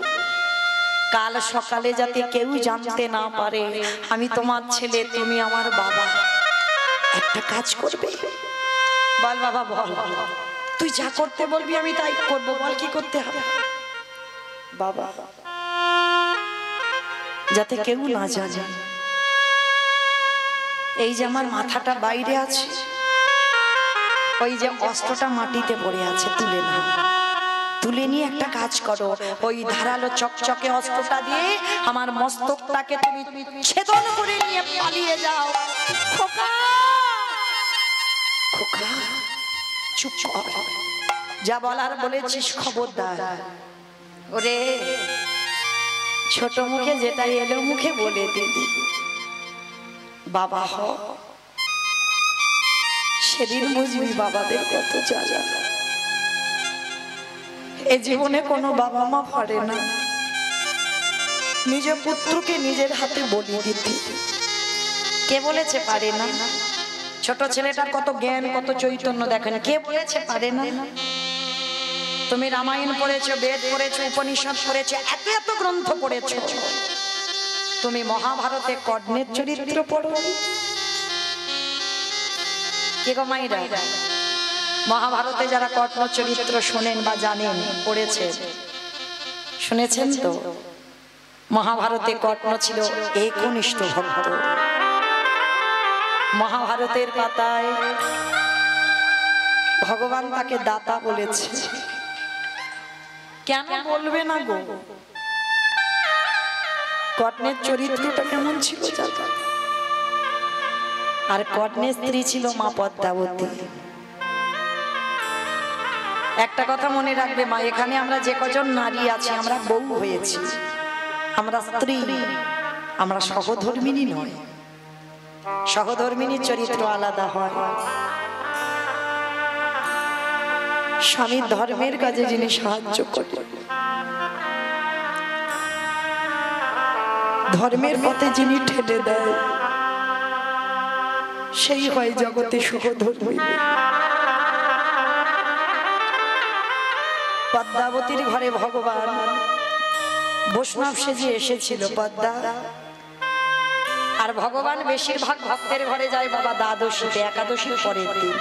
কাল সকালে যাতে কেউ জানতে না পারে আমি তোমার ছেলে, তুমি আমার বাবা, একটা কাজ করবে? বল বাবা বল, তুই যা করতে বলবি আমি তাই করবো, বল কি করতে হবে? বাবা যাতে কেউ না জানে এই যে আমার মাথাটা বাইরে আছে, ওই যে অস্ত্রটা মাটিতে পড়ে আছে, তুলে না। তুলে নিয়ে একটা কাজ করো, ওই ধারালো চকচকে অস্ত্রটা দিয়ে আমার মস্তকটাকে তুমি ছেদন করে নিয়ে পালিয়ে যাও। খোকা, খোকা চুপ কর, যা বলার বলেছিস খবরদার। ওরে ছোট মুখে যেটা এলো মুখে বলে দিবি, বাবা হ, সেদিন বুঝবি বাবাদের কত জ্বালা। এ জীবনে কোনো বাবা মা পারে না নিজের পুত্রকে নিজের হাতে বলি দিতে। কে বলেছে পারে না? ছোট ছেলেটার কত জ্ঞান কত চৈতন্য দেখেন, কে বলেছে পারে না? তুমি রামায়ণ পড়েছো, বেদ পড়েছো, উপনিষদ পড়েছো, এত এত গ্রন্থ পড়েছো, তুমি মহাভারতে কর্ণের চরিত্র পড়ো? কে গো মাইরা, মহাভারতে যারা কর্ণ চরিত্র শোনেন বা জানেন, পড়েছে, শুনেছেন তো? মহাভারতে কর্ণ ছিল একনিষ্ঠ ভক্ত। মহাভারতের পাতায় ভগবান তাকে দাতা বলেছে। কেন বলবে না গো? কর্ণের চরিত্রটা কেমন ছিল জানো? আর কর্ণের স্ত্রী ছিল মা পদ্মাবতী। একটা কথা মনে রাখবে মা, এখানে আমরা যে কজন নারী আছি আমরা বউ হয়েছি, আমরা স্ত্রী, আমরা সহধর্মিনী নয়। সহধর্মিনীর চরিত্র আলাদা হয়। স্বামীর ধর্মের কাজে যিনি সাহায্য করে, ধর্মের পথে যিনি ঠেলে দেয়, সেই হয় জগতে সহধর্মিনী। পদ্মাবতীর ঘরে ভগবান বৈষ্ণব সেজে এসেছিল পদ্মা। আর ভগবান বেশিরভাগ ভক্তের ঘরে যায় বাবা দ্বাদশীতে, একাদশীর পরের দিন।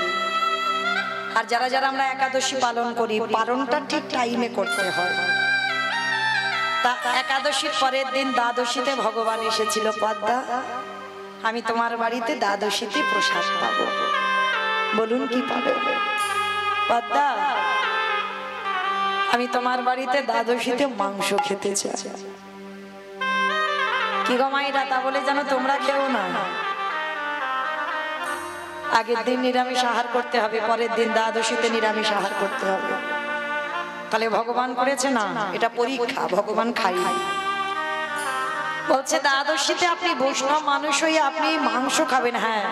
আর যারা যারা আমরা একাদশী পালন করি, পালনটা ঠিক টাইমে করতে হয়। তা একাদশীর পরের দিন দ্বাদশীতে ভগবান এসেছিল, পদ্মা আমি তোমার বাড়িতে দ্বাদশীতে প্রসাদ পাবো। বলুন কি পাবে? পদ্মা আমি তোমার বাড়িতে দ্বাদশীতে মাংস খেতে চাই। কি গো মাইরা, তা বলে জানো তোমরা খেও না। আগের দিন নিরামিষ আহার করতে হবে, পরের দিন দ্বাদশীতে নিরামিষ আহার করতে হবে। তাহলে ভগবান করেছে না, এটা পরীক্ষা, ভগবান খাই। বলছে দ্বাদশীতে আপনি বৈষ্ণব মানুষ হয়ে আপনি মাংস খাবেন। হ্যাঁ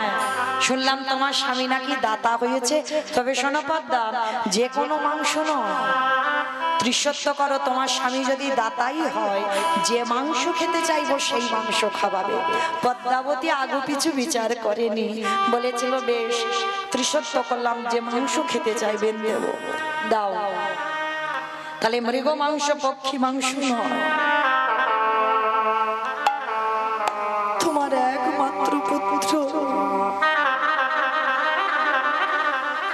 শুনলাম তোমার স্বামী নাকি দাতা হয়েছে, তবে শোনো পদ্মা, যে কোনো মাংস নয়, ত্রিশত্ব করো, তোমার স্বামী যদি দাতাই হয়, যে মাংস খেতে চাইবো সেই মাংস খাওয়াবে। পদ্মাবতী আগু পিছু বিচার করেনি, বলেছিল বেশ ত্রিশত্ব করলাম, যে মাংস খেতে চাইবেন দেব, দাও। তাহলে মৃগ মাংস পক্ষী মাংস নয়, তোমার একমাত্র পুত্র,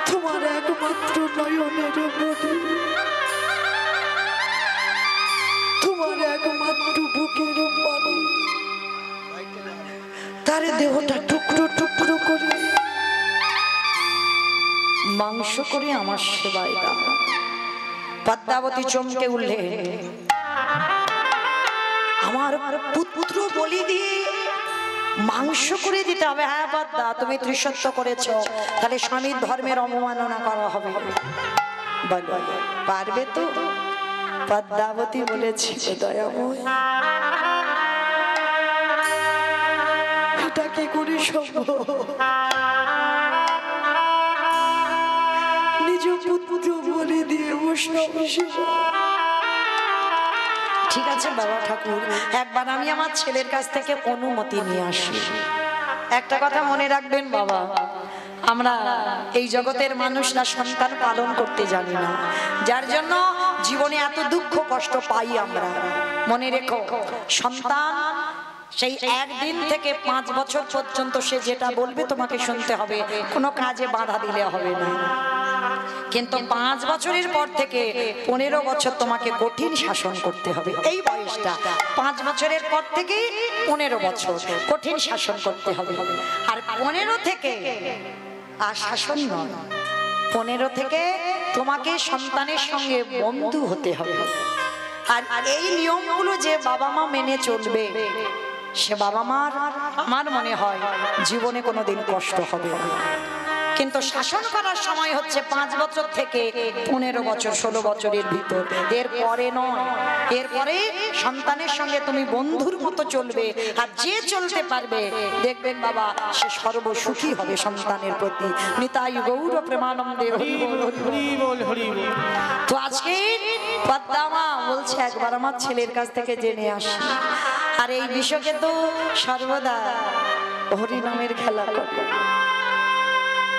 তোমার একমাত্র নয়নের মনে, তোমার একমাত্র বুকের মানে, তার দেহটা টুকরো টুকরো করে মাংস করে আমার সেবায় দাও। পদ্মাবতী চমকে উঠলেন, আমার পুত্র বলি দিয়ে মাংস করে দিতে হবে? হ্যাঁ পদ্মা, তুমি ত্রিশত্ব করেছো, তাহলে স্বামীর ধর্মের অবমাননা করা হবে, বলো পারবে তো? পদ্মাবতী বলেছি, দয়াময় এটা কি করে সম্ভব? নিজ পুত্র বলে দিয়ে বৈষ্ণব সেবা। ঠিক আছে বাবা ঠাকুর, একবার আমি আমার ছেলের কাছ থেকে অনুমতি নিয়ে আসি। একটা কথা মনে রাখবেন বাবা, আমরা এই জগতের মানুষরা সন্তান পালন করতে জানি না, যার জন্য জীবনে এত দুঃখ কষ্ট পাই আমরা। মনে রেখো, সন্তান সেই একদিন থেকে 5 বছর পর্যন্ত সে যেটা বলবে তোমাকে শুনতে হবে, কোনো কাজে বাধা দিলে হবে না। কিন্তু 5 বছরের পর থেকে 15 বছর তোমাকে কঠিন শাসন করতে হবে। এই বয়সটা 5 বছরের পর থেকে 15 বছর কঠিন শাসন করতে হবে। আর 15 থেকে আর শাসন নয়, 15 থেকে তোমাকে সন্তানের সঙ্গে বন্ধু হতে হবে। আর এই নিয়মগুলো যে বাবা মা মেনে চলবে, সে বাবা মার আমার মনে হয় জীবনে কোনোদিন কষ্ট হবে না। কিন্তু শাসন করার সময় হচ্ছে 5 বছর থেকে 15 বছর 16 বছরের ভিতর, এর পরে নয়। এরপরে সন্তানের সঙ্গে তুমি বন্ধুর মতো চলবে, আর যে চলতে পারবে দেখবেন বাবা সে সর্বসুখী হবে সন্তানের প্রতি। নিতাই গৌর প্রেমানন্দে হরি বল, হরি বল, হরি বল। তো আজকে পদ্মামা বলছে একবার আমার ছেলের কাছ থেকে জেনে আসি। আর এই বিষয়কে তো সর্বদা হরি নামের খেলা করে।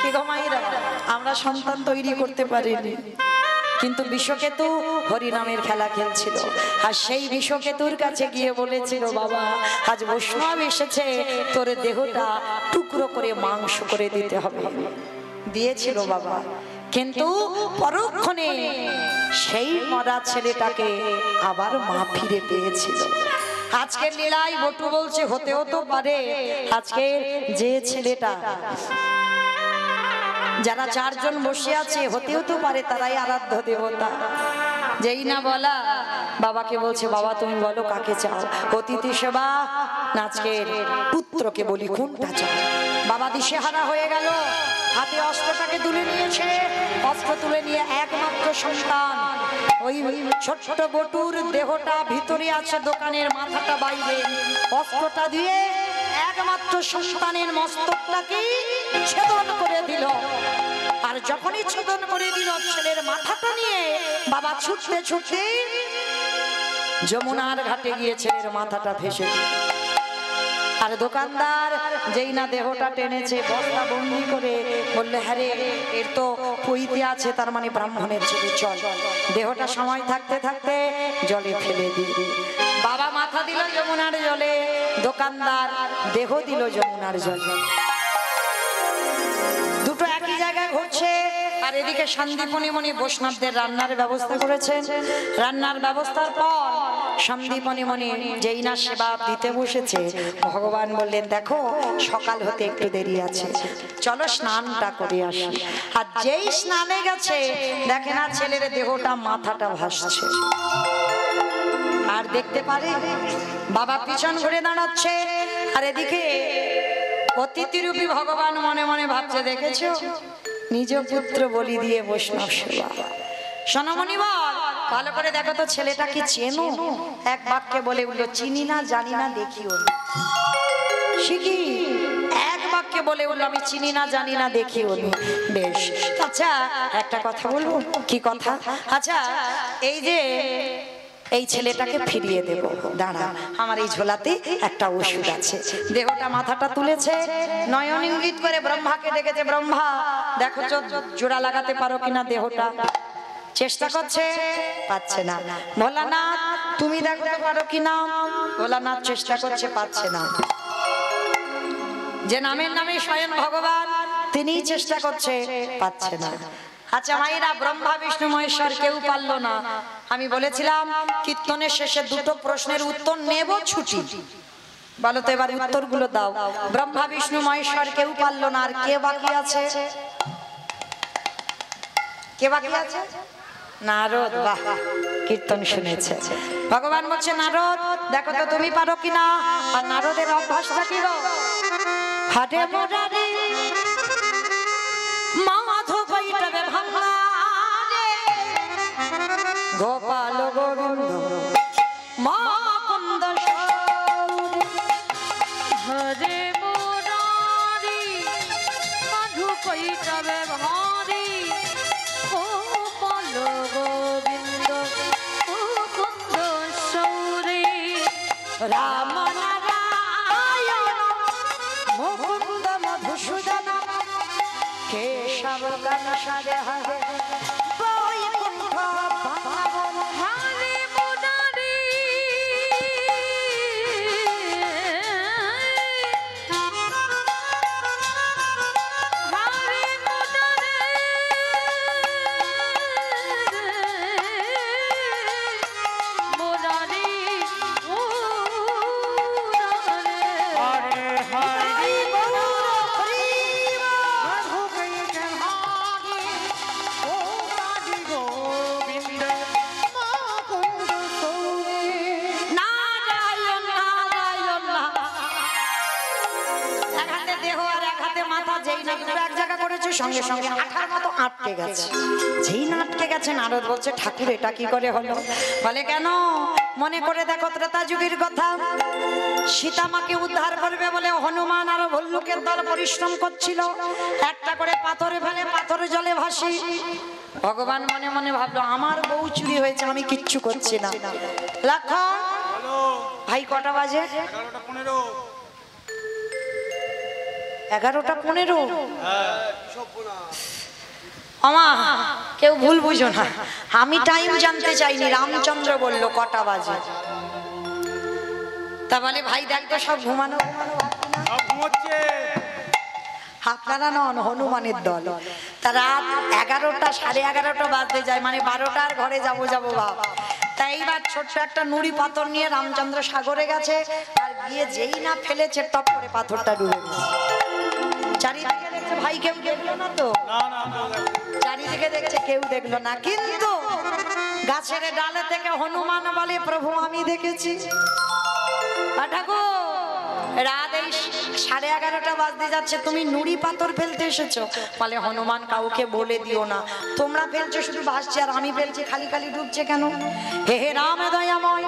কি গো মায়েরা, আমরা সন্তান তৈরি করতে পারিনি, কিন্তু বিশ্বকেতু হরিনামের খেলা খেলছিল। আর সেই বিশ্বকেতুর কাছে গিয়ে বলেছিল, বাবা আজ বৈষ্ণব এসেছে, তোর দেহটা টুকরো করে মাংস করে দিতে হবে। দিয়েছিল বাবা, কিন্তু পরক্ষণে সেই মরা ছেলেটাকে আবার মা ফিরে পেয়েছিল। আজকের লীলায় বটু বলছে হতেও তো পারে আজকে যে ছেলেটা, যারা 4 জন বসে আছে, হতেও তো পারে তারাই আরাধ্য দেবতা। যেই না বলা বাবাকে বলছে, বাবা তুমি বলো কাকে চাও, অতিথি সেবা না আজকের পুত্রকে বলি কোনটা চাও। বাবা দিশেহারা হয়ে গেল, হাতে অস্ত্রটাকে তুলে নিয়েছে। অস্ত্র তুলে নিয়ে একমাত্র সন্তান, ওই ছোট্ট বটুর দেহটা ভিতরে আছে, দোকানের মাথাটা বাইরে, অস্ত্রটা দিয়ে একমাত্র সন্তানের মস্তকটাকে ছেদন করে দিল। আর যখনই ছেদন করে দিল, ছেলের মাথাটা নিয়ে বাবা ছুটতে ছুটতে যমুনার ঘাটে গিয়ে ছেলের মাথাটা ভেসে দিল। আর দোকানদার যেই না দেহটা টেনেছে বস্তা বন্দি করে বললে, হ্যাঁ রে এর তো পইতে আছে, তার মানে ব্রাহ্মণের ছেলে, চল দেহটা সময় থাকতে থাকতে জলে ফেলে দিই। বাবা মাথা দিল যমুনার জলে, দোকানদার দেহ দিল যমুনার জলে। দুটো একই জায়গায় ঘটছে। আর এদিকে সন্দীপনী বৈষ্ণবদের রান্নার ব্যবস্থা করেছেন। রান্নার ব্যবস্থার পর সন্দীপনী যেই না সেবা দিতে বসেছে, ভগবান বললেন, দেখো সকাল হতে একটু দেরি আছে, চলো স্নানটা করে আসি। আর যেই স্নানে গেছে, দেখে না ছেলের দেহটা মাথাটা ভাসছে। আর দেখতে পারে বাবা পিছন ঘুরে দাঁড়াচ্ছে। আর এদিকে অতিথিরূপী ভগবান মনে মনে ভাবছে, দেখেছো নিজ পুত্র বলি দিয়ে বৈষ্ণব সেবা। সোনামণি বল, ভালো করে দেখো তো ছেলেটা কি চেনো? এক বাক্যে বলে উঠলো, চিনি না, জানি না, দেখিও না। শিখি এক বাক্যে বলে উঠলো, আমি চিনি না, জানি না, দেখিও নি। বেশ, আচ্ছা একটা কথা বলবো। কি কথা? আচ্ছা এই যে এই ছেলেটাকে ফিরিয়ে দেব, দাঁড়া আমার এই ঝোলাতে একটা ওষুধ আছে। দেহটা মাথাটা তুলেছে, নয়ন ইঙ্গিত করে ব্রহ্মাকে ডেকেছে, ব্রহ্মা দেখো জোড়া লাগাতে পারো কিনা দেহটা। চেষ্টা করছে, পাচ্ছে না। ভোলানাথ তুমি দেখতে পারো কিনা। ভোলানাথ চেষ্টা করছে, পাচ্ছে না। যে নামের নামে স্বয়ং ভগবান, তিনি চেষ্টা করছে, পাচ্ছে না। আচ্ছা মায়েরা, ব্রহ্মা বিষ্ণু মহেশ্বর কেউ পারলো না। আমি বলেছিলাম কীর্তনের শেষে দুটো প্রশ্নের উত্তর নেব, ছুটি। বলো তো এবার উত্তরগুলো দাও। ব্রহ্মা বিষ্ণু মহেশ্বর কেউ পারলো না, আর কে বাকি আছে? কে বাকি আছে? নারদ। বাহ, কীর্তন শুনেছে। ভগবান বলছে, নারদ দেখো তো তুমি পারো কিনা। আর নারদের অভ্যাসটা কি গো? হাটে মোড়ারে মাধব কইটাবে ভাঙা রে, গোপাল গোবিন্দ মা কুন্দ হরে মুরারি মাধু কইটাবে ভারি, গোপাল গোবিন্দ মুকুন্দ সৌরি। রাম নারায়ণ মুকুন্দ মধুসূদন, কেশব ঘনশ্যাম হরে বৈকুণ্ঠ ভবন। হরে মুরারি হরে মুরারি হরে হরে হাতে দেহ আর এক হাতে মাথা, যেই না দুটো এক জায়গা করেছে সঙ্গে সঙ্গে আঠার মতো আটকে গেছে। যেই না আটকে গেছে, নারদ বলছে ঠাকুর এটা কি করে হলো? বলে কেন? মনে করে দেখো ত্রেতা যুগের কথা, সীতা মাকে উদ্ধার করবে বলে হনুমান আর ভল্লুকের দল পরিশ্রম করছিল, একটা করে পাথরে ফেলে পাথরে জলে ভাসি। ভগবান মনে মনে ভাবলো আমার বউ চুরি হয়েছে, আমি কিচ্ছু করছি না। লক্ষণ ভাই কটা বাজে? 11:15। আমা কেউ ভুল বুঝো না, আমি টাইম জানতে চাইনি, রামচন্দ্র বলল কটা বাজে। তা বলে ভাই দেখ তো সব ঘুমানো ঘুমোচ্ছে। আপনারা নন, হনুমানের দল। তা রাত 11টা 11:30 বাজতে যায়, মানে 12টার ঘরে যাবো ভাব। তাই এইবার ছোট্ট একটা নুড়ি পাথর নিয়ে রামচন্দ্র সাগরে গেছে, আর গিয়ে যেই না ফেলেছে টপ করে পাথরটা ডুবে গেছে। চারিদিকে দেখছে ভাই কেউ দেখলো না তো, চারিদিকে দেখছে কেউ দেখলো না, কিন্তু গাছের ডালে থেকে হনুমান বলে প্রভু আমি দেখেছি। ঠাকুর রাত এই 11:30 বাজতে যাচ্ছে, তুমি নুড়ি পাথর ফেলতে এসেছো? বলে হনুমান কাউকে বলে দিও না, তোমরা ফেলছো শুধু ভাসছে, আর আমি ফেলছি খালি খালি ডুবছে কেন? হে হে রাম দয়াময়,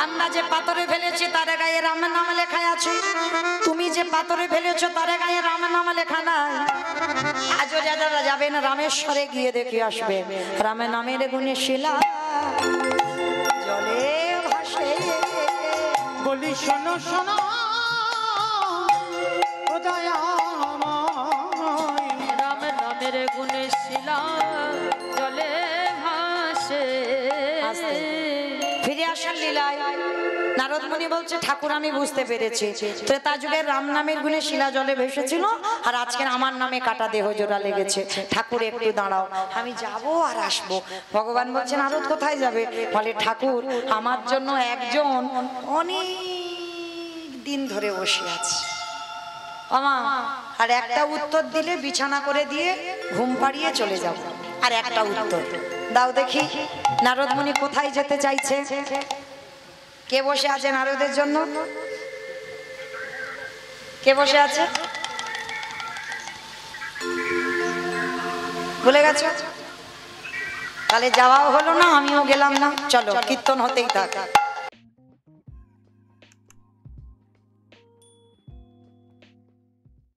আমরা যে পাথরে ফেলেছি তার গায়ে রামের নাম লেখা আছে, তুমি যে পাথরে ফেলেছো তার গায়ে রামের নাম লেখা নাই। আজও যারা যাবেন রামেশ্বরে গিয়ে দেখে আসবে, রামের নামের গুণে শিলা জলে ভাসে। বলি শোনো শোনো ও দয়াময়, রাম নামের গুণে শিলা জলে ভাসে। ফিরে আসার লীলায় নারদ মুনি বলছে ঠাকুর আমি বুঝতে পেরেছি, ত্রেতা যুগের রাম নামের গুণে শিলা জলে ভেসেছিল, আর আজকের আমার নামে কাটা দেহ জোড়া লেগেছে। ঠাকুর একটু দাঁড়াও, আমি যাব আর আসবো। ভগবান বলছে নারদ কোথায় যাবে? বলে ঠাকুর আমার জন্য একজন অনেক দিন ধরে বসে আছে, আমা আর একটা উত্তর দিলে বিছানা করে দিয়ে ঘুম পাড়িয়ে চলে যাব। আর একটা উত্তর দাও দেখি, নারদ মুনি কোথায় যেতে চাইছে? কে বসে আছে নারদের জন্য? কে বসে আছে ভুলে গেছো? তাহলে যাওয়াও হলো না, আমিও গেলাম না, চলো কীর্তন হতেই থাক।